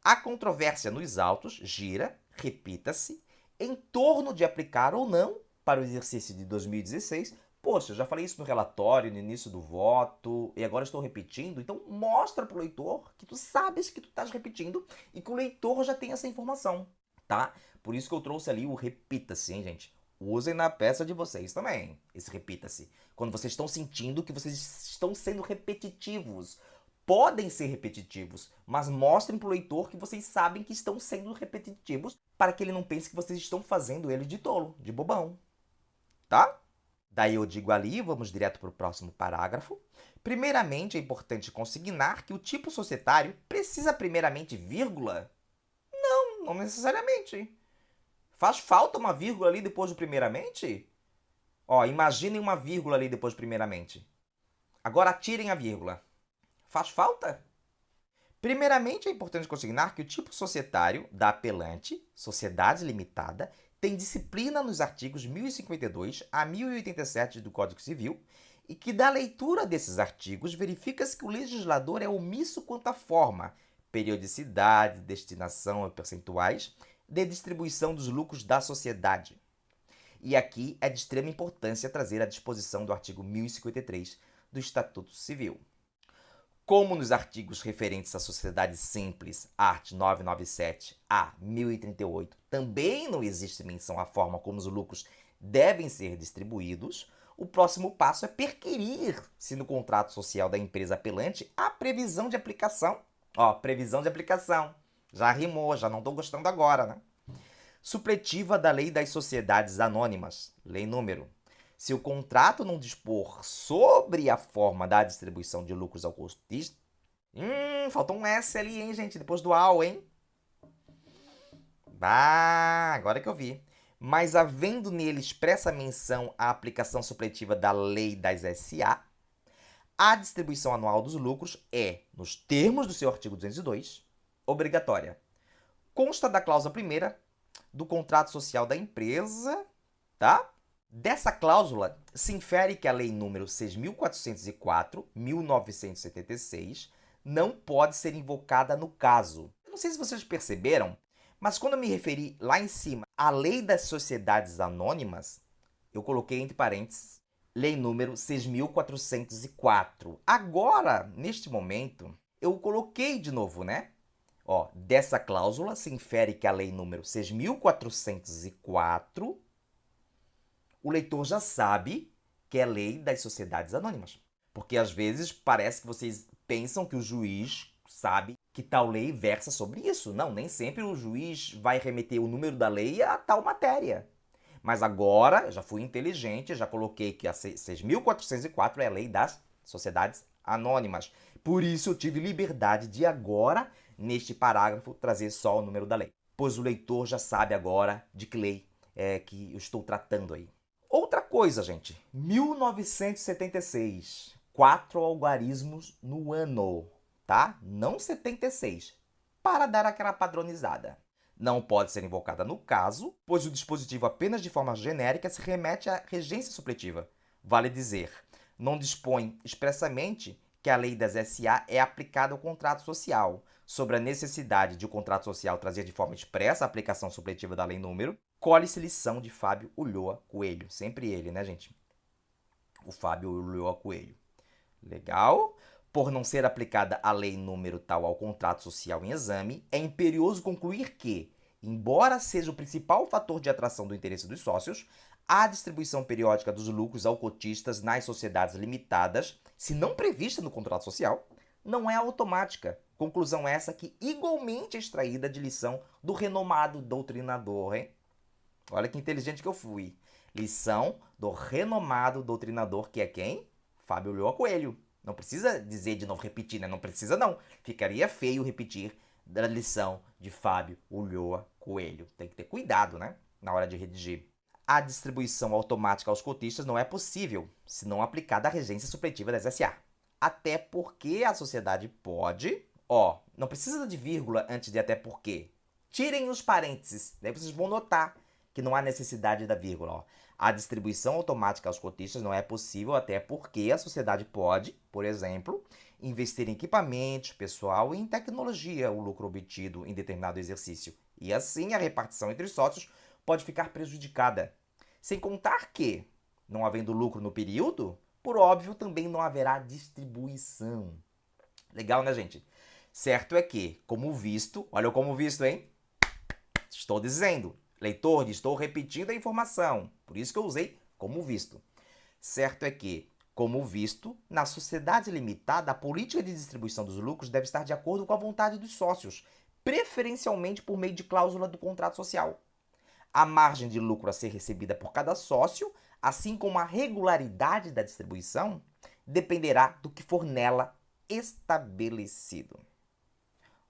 A controvérsia nos autos gira, repita-se, em torno de aplicar ou não para o exercício de 2016. Poxa, eu já falei isso no relatório, no início do voto, e agora estou repetindo. Então mostra para o leitor que tu sabes que tu estás repetindo e que o leitor já tem essa informação, tá? Por isso que eu trouxe ali o repita-se, hein, gente? Usem na peça de vocês também, esse repita-se. Quando vocês estão sentindo que vocês estão sendo repetitivos. Podem ser repetitivos, mas mostrem para o leitor que vocês sabem que estão sendo repetitivos para que ele não pense que vocês estão fazendo ele de tolo, de bobão, tá? Daí eu digo ali, vamos direto para o próximo parágrafo. Primeiramente, é importante consignar que o tipo societário precisa primeiramente vírgula? Não necessariamente. Faz falta uma vírgula ali depois do primeiramente? Ó, imaginem uma vírgula ali depois do primeiramente. Agora tirem a vírgula. Faz falta? Primeiramente, é importante consignar que o tipo societário da apelante, sociedade limitada, tem disciplina nos artigos 1052 a 1087 do Código Civil e que da leitura desses artigos verifica-se que o legislador é omisso quanto à forma, periodicidade, destinação e percentuais de distribuição dos lucros da sociedade. E aqui é de extrema importância trazer a disposição do artigo 1053 do Estatuto Civil. Como nos artigos referentes à sociedade simples, art. 997 a 1038, também não existe menção à forma como os lucros devem ser distribuídos, o próximo passo é perquirir se no contrato social da empresa apelante há previsão de aplicação. Ó, previsão de aplicação. Já rimou, já não estou gostando agora, né? Supletiva da Lei das Sociedades Anônimas, lei número. Se o contrato não dispor sobre a forma da distribuição de lucros ao cotista... faltou um S ali, hein, gente? Depois do AU, hein? Agora que eu vi. Mas havendo nele expressa menção à aplicação supletiva da Lei das SA, a distribuição anual dos lucros é, nos termos do seu artigo 202, obrigatória. Consta da cláusula primeira do contrato social da empresa, tá? Dessa cláusula, se infere que a Lei nº 6.404/1976 não pode ser invocada no caso. Eu não sei se vocês perceberam, mas quando eu me referi lá em cima à Lei das Sociedades Anônimas, eu coloquei entre parênteses Lei número 6.404. Agora, neste momento, eu coloquei de novo, né? Ó, dessa cláusula se infere que a Lei número 6.404, o leitor já sabe que é a Lei das Sociedades Anônimas. Porque às vezes parece que vocês pensam que o juiz sabe que tal lei versa sobre isso. Não, nem sempre o juiz vai remeter o número da lei a tal matéria. Mas agora, já fui inteligente, já coloquei que a 6.404 é a Lei das Sociedades Anônimas. Por isso eu tive liberdade de agora, neste parágrafo, trazer só o número da lei. Pois o leitor já sabe agora de que lei é que eu estou tratando aí. Outra coisa, gente. 1976. 4 algarismos no ano, tá? Não 76. Para dar aquela padronizada. Não pode ser invocada no caso, pois o dispositivo apenas de forma genérica se remete à regência supletiva. Vale dizer, não dispõe expressamente que a lei das SA é aplicada ao contrato social. Sobre a necessidade de o contrato social trazer de forma expressa a aplicação supletiva da lei número, colhe-se lição de Fábio Ulloa Coelho. Sempre ele, né, gente? O Fábio Ulloa Coelho. Legal? Por não ser aplicada a lei número tal ao contrato social em exame, é imperioso concluir que, embora seja o principal fator de atração do interesse dos sócios, a distribuição periódica dos lucros ao cotistas nas sociedades limitadas, se não prevista no contrato social, não é automática. Conclusão essa que igualmente é extraída de lição do renomado doutrinador, hein? Olha que inteligente que eu fui. Lição do renomado doutrinador, que é quem? Fábio Ulloa Coelho. Não precisa dizer de novo, repetir, né? Não precisa, não. Ficaria feio repetir da lição de Fábio Ulloa Coelho. Tem que ter cuidado, né? Na hora de redigir. A distribuição automática aos cotistas não é possível se não aplicada a regência supletiva das SA. Até porque a sociedade pode... Ó, não precisa de vírgula antes de até porque. Tirem os parênteses. Daí vocês vão notar que não há necessidade da vírgula. Ó. A distribuição automática aos cotistas não é possível, até porque a sociedade pode, por exemplo, investir em equipamentos, pessoal e em tecnologia o lucro obtido em determinado exercício. E assim a repartição entre os sócios pode ficar prejudicada. Sem contar que, não havendo lucro no período, por óbvio, também não haverá distribuição. Legal, né, gente? Certo é que, como visto, olha como visto, hein? Estou dizendo, leitor, estou repetindo a informação, por isso que eu usei como visto. Certo é que, como visto, na sociedade limitada, a política de distribuição dos lucros deve estar de acordo com a vontade dos sócios, preferencialmente por meio de cláusula do contrato social. A margem de lucro a ser recebida por cada sócio, assim como a regularidade da distribuição, dependerá do que for nela estabelecido.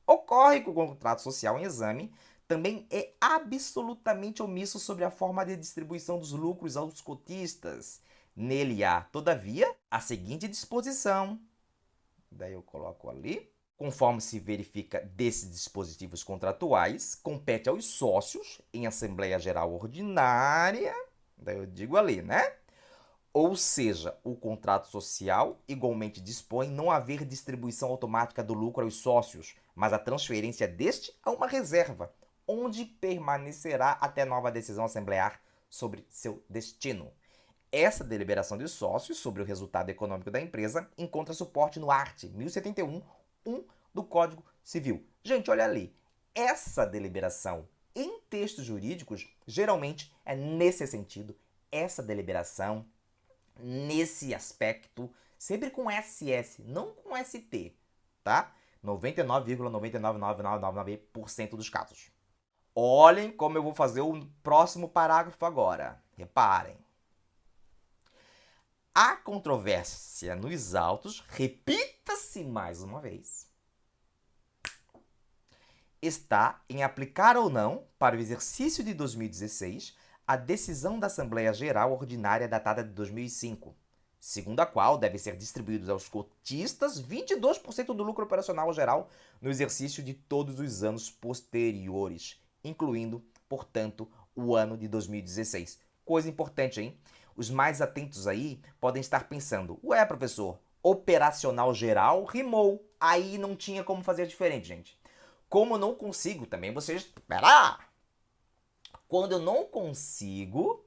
Ocorre que o contrato social em exame também é absolutamente omisso sobre a forma de distribuição dos lucros aos cotistas. Nele há, todavia, a seguinte disposição. Daí eu coloco ali. Conforme se verifica desses dispositivos contratuais, compete aos sócios, em Assembleia Geral Ordinária, daí eu digo ali, né? Ou seja, o contrato social igualmente dispõe não haver distribuição automática do lucro aos sócios, mas a transferência deste a uma reserva, onde permanecerá até nova decisão assemblear sobre seu destino. Essa deliberação de sócios sobre o resultado econômico da empresa encontra suporte no art. 1071, 1 do Código Civil. Gente, olha ali. Essa deliberação em textos jurídicos geralmente é nesse sentido. Essa deliberação, nesse aspecto, sempre com SS, não com ST, tá? 99,99999% dos casos. Olhem como eu vou fazer o próximo parágrafo agora. Reparem. A controvérsia nos autos, repita-se mais uma vez, está em aplicar ou não, para o exercício de 2016, a decisão da Assembleia Geral Ordinária datada de 2005, segundo a qual deve ser distribuídos aos cotistas 22% do lucro operacional geral no exercício de todos os anos posteriores, incluindo, portanto, o ano de 2016. Coisa importante, hein? Os mais atentos aí podem estar pensando, ué, professor, operacional geral rimou, aí não tinha como fazer diferente, gente. Como eu não consigo, também vocês... Pera! Quando eu não consigo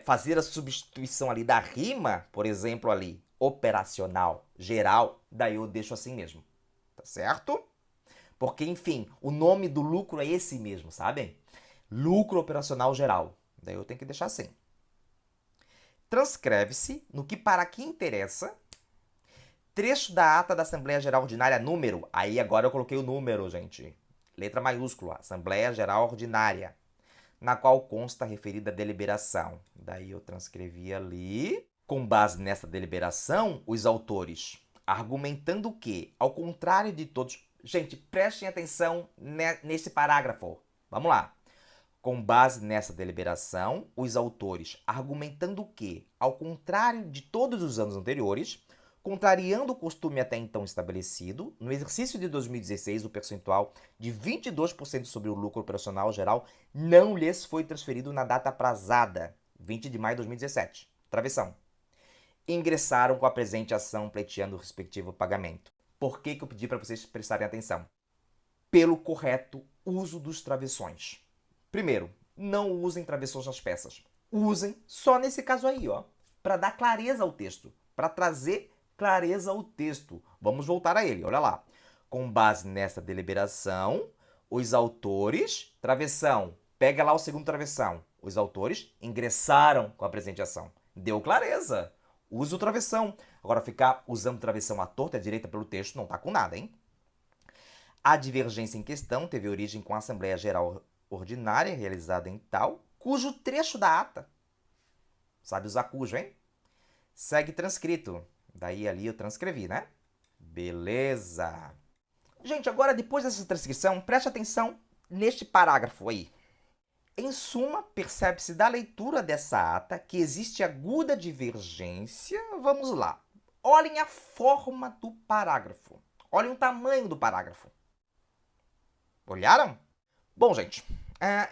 fazer a substituição ali da rima, por exemplo ali, operacional geral, daí eu deixo assim mesmo, tá certo? Porque, enfim, o nome do lucro é esse mesmo, sabem? Lucro operacional geral. Daí eu tenho que deixar assim. Transcreve-se, no que para que interessa, trecho da ata da Assembleia Geral Ordinária número. Aí agora eu coloquei o número, gente. Letra maiúscula, Assembleia Geral Ordinária, na qual consta a referida deliberação. Daí eu transcrevi ali. Com base nessa deliberação, os autores, argumentando que, ao contrário de todos... Gente, prestem atenção nesse parágrafo. Vamos lá. Com base nessa deliberação, os autores, argumentando que, ao contrário de todos os anos anteriores, contrariando o costume até então estabelecido, no exercício de 2016, o percentual de 22% sobre o lucro operacional geral não lhes foi transferido na data aprazada, 20 de maio de 2017. Travessão. Ingressaram com a presente ação pleiteando o respectivo pagamento. Por que eu pedi para vocês prestarem atenção? Pelo correto uso dos travessões. Primeiro, não usem travessões nas peças. Usem só nesse caso aí, ó, para dar clareza ao texto, para trazer clareza ao texto. Vamos voltar a ele, olha lá. Com base nessa deliberação, os autores, travessão, pega lá o segundo travessão. Os autores ingressaram com a presente ação. Deu clareza. Usa o travessão. Agora, ficar usando travessão à torta e à direita pelo texto não tá com nada, hein? A divergência em questão teve origem com a Assembleia Geral Ordinária, realizada em tal, cujo trecho da ata, sabe usar cujo, hein? Segue transcrito. Daí ali eu transcrevi, né? Beleza. Gente, agora depois dessa transcrição, preste atenção neste parágrafo aí. Em suma, percebe-se da leitura dessa ata que existe aguda divergência. Vamos lá. Olhem a forma do parágrafo. Olhem o tamanho do parágrafo. Olharam? Bom, gente,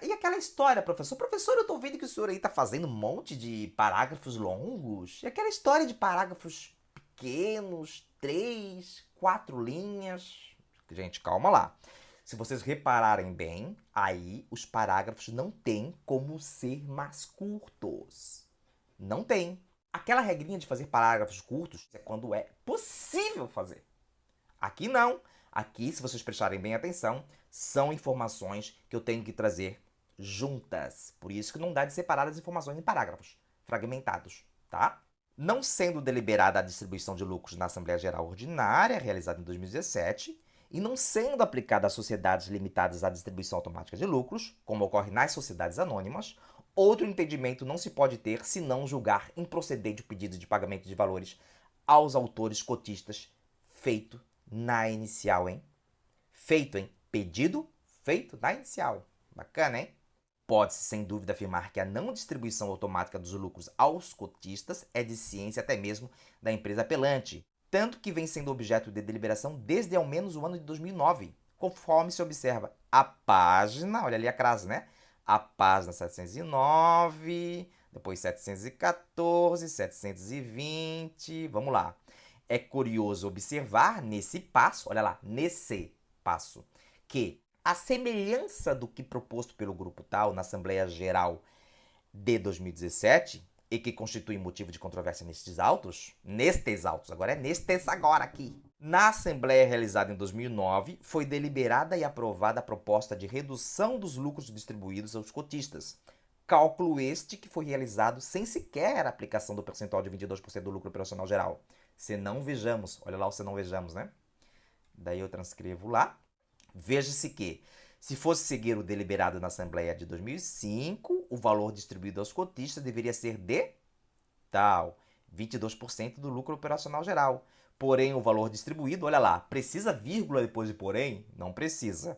E aquela história, professor? Professor, eu tô vendo que o senhor aí tá fazendo um monte de parágrafos longos. E aquela história de parágrafos pequenos, 3, 4 linhas. Gente, calma lá. Se vocês repararem bem, aí os parágrafos não têm como ser mais curtos. Não tem. Aquela regrinha de fazer parágrafos curtos é quando é possível fazer. Aqui não. Aqui, se vocês prestarem bem atenção, são informações que eu tenho que trazer juntas. Por isso que não dá de separar as informações em parágrafos fragmentados, tá? Não sendo deliberada a distribuição de lucros na Assembleia Geral Ordinária, realizada em 2017, e não sendo aplicada às sociedades limitadas à distribuição automática de lucros, como ocorre nas sociedades anônimas, outro entendimento não se pode ter se não julgar improcedente o pedido de pagamento de valores aos autores cotistas feito na inicial, hein? Feito, hein? Pedido feito na inicial. Bacana, hein? Pode-se, sem dúvida, afirmar que a não distribuição automática dos lucros aos cotistas é de ciência até mesmo da empresa apelante, tanto que vem sendo objeto de deliberação desde ao menos o ano de 2009, conforme se observa a página, olha ali a crase, né? A página 709, depois 714, 720, vamos lá. É curioso observar nesse passo, olha lá, nesse passo, que a semelhança do que proposto pelo grupo tal na Assembleia Geral de 2017, e que constitui motivo de controvérsia nestes autos, agora é nestes agora aqui. Na Assembleia realizada em 2009, foi deliberada e aprovada a proposta de redução dos lucros distribuídos aos cotistas. Cálculo este que foi realizado sem sequer a aplicação do percentual de 22% do lucro operacional geral. Se não vejamos, olha lá o se não vejamos, né? Daí eu transcrevo lá. Veja-se que, se fosse seguir o deliberado na Assembleia de 2005, o valor distribuído aos cotistas deveria ser de tal, 22% do lucro operacional geral. Porém, o valor distribuído, olha lá, precisa vírgula depois de porém? Não precisa.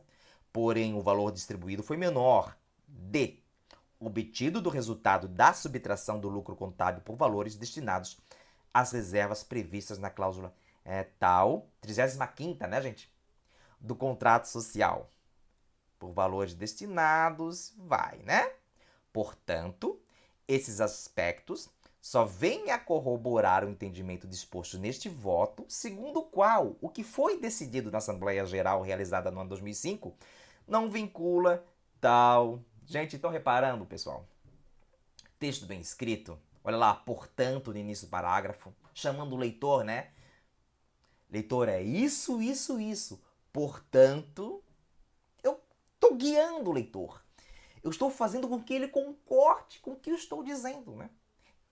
Porém, o valor distribuído foi menor de obtido do resultado da subtração do lucro contábil por valores destinados às reservas previstas na cláusula tal, 35ª, né, gente? Do contrato social. Por valores destinados, vai, né? Portanto, esses aspectos só vêm a corroborar o entendimento disposto neste voto, segundo o qual o que foi decidido na Assembleia Geral realizada no ano 2005 não vincula tal. Gente, estão reparando, pessoal? Texto bem escrito. Olha lá, portanto, no início do parágrafo, chamando o leitor, né? Leitor, é isso, isso, isso. Portanto, eu estou guiando o leitor. Eu estou fazendo com que ele concorde com o que eu estou dizendo, né?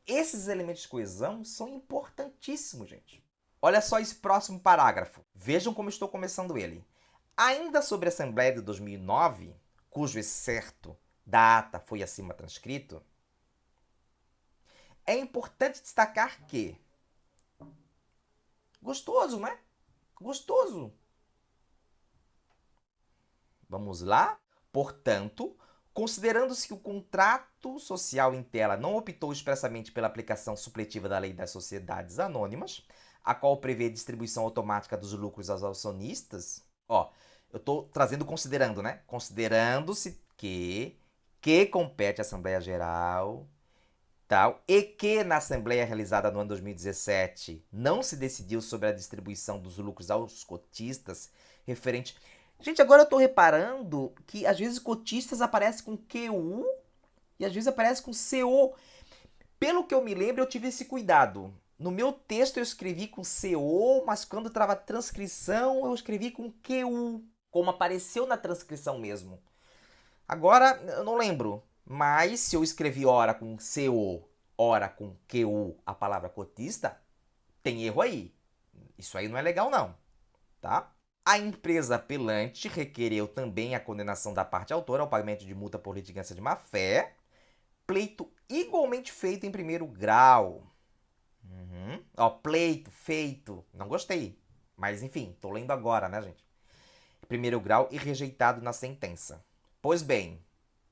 Esses elementos de coesão são importantíssimos, gente. Olha só esse próximo parágrafo. Vejam como estou começando ele. Ainda sobre a Assembleia de 2009, cujo excerto da ata foi acima transcrito, é importante destacar que... Gostoso, né? Gostoso. Vamos lá? Portanto, considerando-se que o contrato social em tela não optou expressamente pela aplicação supletiva da Lei das Sociedades Anônimas, a qual prevê a distribuição automática dos lucros aos acionistas, eu estou trazendo considerando, né? Considerando-se que compete à Assembleia Geral, tal, e que na Assembleia realizada no ano 2017 não se decidiu sobre a distribuição dos lucros aos cotistas referente... Gente, agora eu tô reparando que às vezes cotistas aparecem com QU e às vezes aparece com CO. Pelo que eu me lembro, eu tive esse cuidado. No meu texto eu escrevi com CO, mas quando estava transcrição eu escrevi com QU, como apareceu na transcrição mesmo. Agora, eu não lembro, mas se eu escrevi ora com CO, ora com QU, a palavra cotista, tem erro aí. Isso aí não é legal não, tá? A empresa apelante requereu também a condenação da parte autora ao pagamento de multa por litigância de má-fé, pleito igualmente feito em primeiro grau. Pleito feito, não gostei, mas enfim, tô lendo agora, né, gente? Primeiro grau e rejeitado na sentença. Pois bem,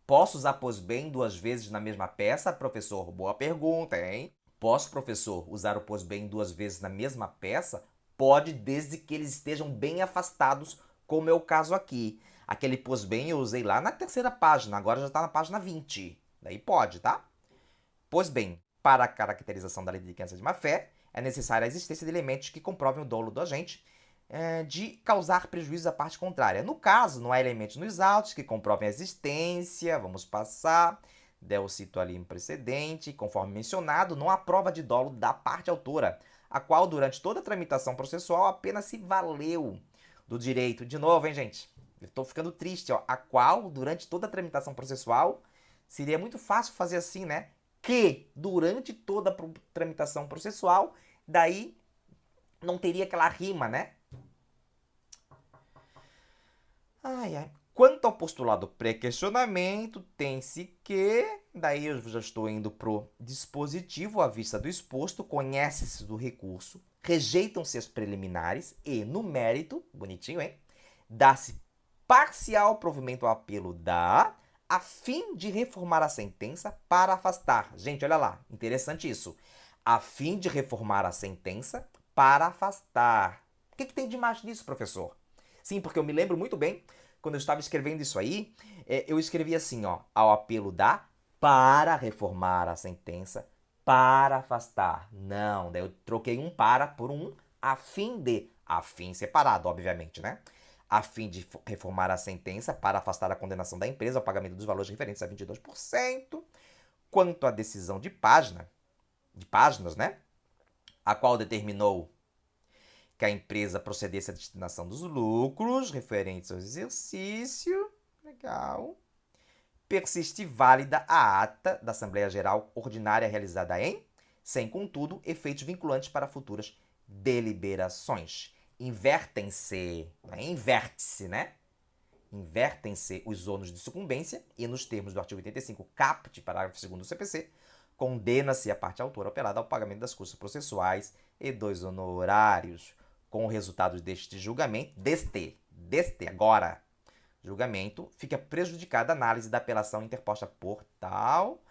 posso usar pois bem 2 vezes na mesma peça, professor? Boa pergunta, hein? Posso, professor, usar o pois bem 2 vezes na mesma peça? Pode, desde que eles estejam bem afastados, como é o caso aqui. Aquele pois bem eu usei lá na terceira página, agora já está na página 20. Daí pode, tá? Pois bem, para a caracterização da lei de crença de má-fé, é necessária a existência de elementos que comprovem o dolo do agente de causar prejuízo à parte contrária. No caso, não há elementos nos autos que comprovem a existência, vamos passar, eu cito ali um precedente, conforme mencionado, não há prova de dolo da parte autora, a qual durante toda a tramitação processual apenas se valeu do direito. De novo, hein, gente? Eu tô ficando triste, ó. A qual durante toda a tramitação processual seria muito fácil fazer assim, né? Que durante toda a tramitação processual, daí não teria aquela rima, né? Ai, ai. Quanto ao postulado pré-questionamento, tem-se que, daí eu já estou indo pro dispositivo à vista do exposto, conhece-se do recurso, rejeitam-se as preliminares e, no mérito, bonitinho, hein? Dá-se parcial provimento ao apelo a fim de reformar a sentença para afastar. Gente, olha lá, interessante isso. A fim de reformar a sentença para afastar. O que tem de mais nisso, professor? Sim, porque eu me lembro muito bem, quando eu estava escrevendo isso aí, eu escrevi assim, ó, ao apelo para reformar a sentença, para afastar. Não, daí eu troquei um para por um a fim separado, obviamente, né? A fim de reformar a sentença para afastar a condenação da empresa ao pagamento dos valores referentes a 22%. Quanto à decisão de páginas, né? A qual determinou que a empresa procedesse à destinação dos lucros referentes ao exercício. Legal. Persiste válida a ata da Assembleia Geral Ordinária realizada sem, contudo, efeitos vinculantes para futuras deliberações. Invertem-se, inverte-se, né? Invertem-se os ônus de sucumbência e, nos termos do artigo 85, caput, parágrafo 2º do CPC, condena-se a parte autora operada ao pagamento das custas processuais e dos honorários. Com o resultado deste julgamento, agora, julgamento, fica prejudicada a análise da apelação interposta por tal.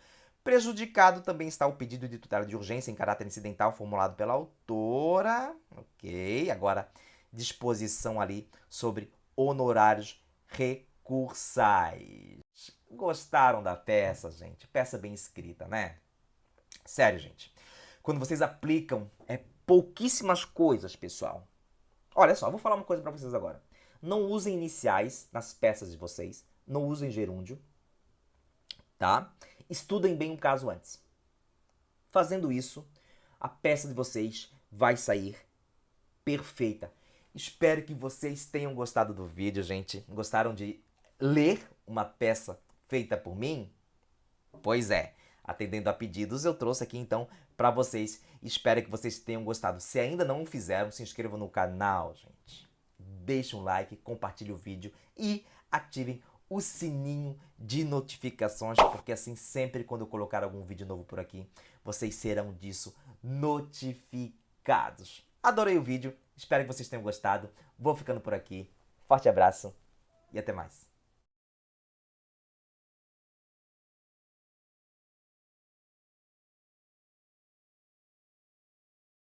Prejudicado também está o pedido de tutela de urgência em caráter incidental formulado pela autora. Ok, agora disposição ali sobre honorários recursais. Gostaram da peça, gente? Peça bem escrita, né? Sério, gente. Quando vocês aplicam, pouquíssimas coisas, pessoal. Olha só, vou falar uma coisa pra vocês agora. Não usem iniciais nas peças de vocês. Não usem gerúndio. Tá? Estudem bem o caso antes. Fazendo isso, a peça de vocês vai sair perfeita. Espero que vocês tenham gostado do vídeo, gente. Gostaram de ler uma peça feita por mim? Pois é, atendendo a pedidos, eu trouxe aqui então para vocês. Espero que vocês tenham gostado. Se ainda não o fizeram, se inscrevam no canal, gente. Deixem um like, compartilhem o vídeo e ativem o sininho de notificações, porque assim sempre quando eu colocar algum vídeo novo por aqui, vocês serão disso notificados. Adorei o vídeo, espero que vocês tenham gostado. Vou ficando por aqui. Forte abraço e até mais.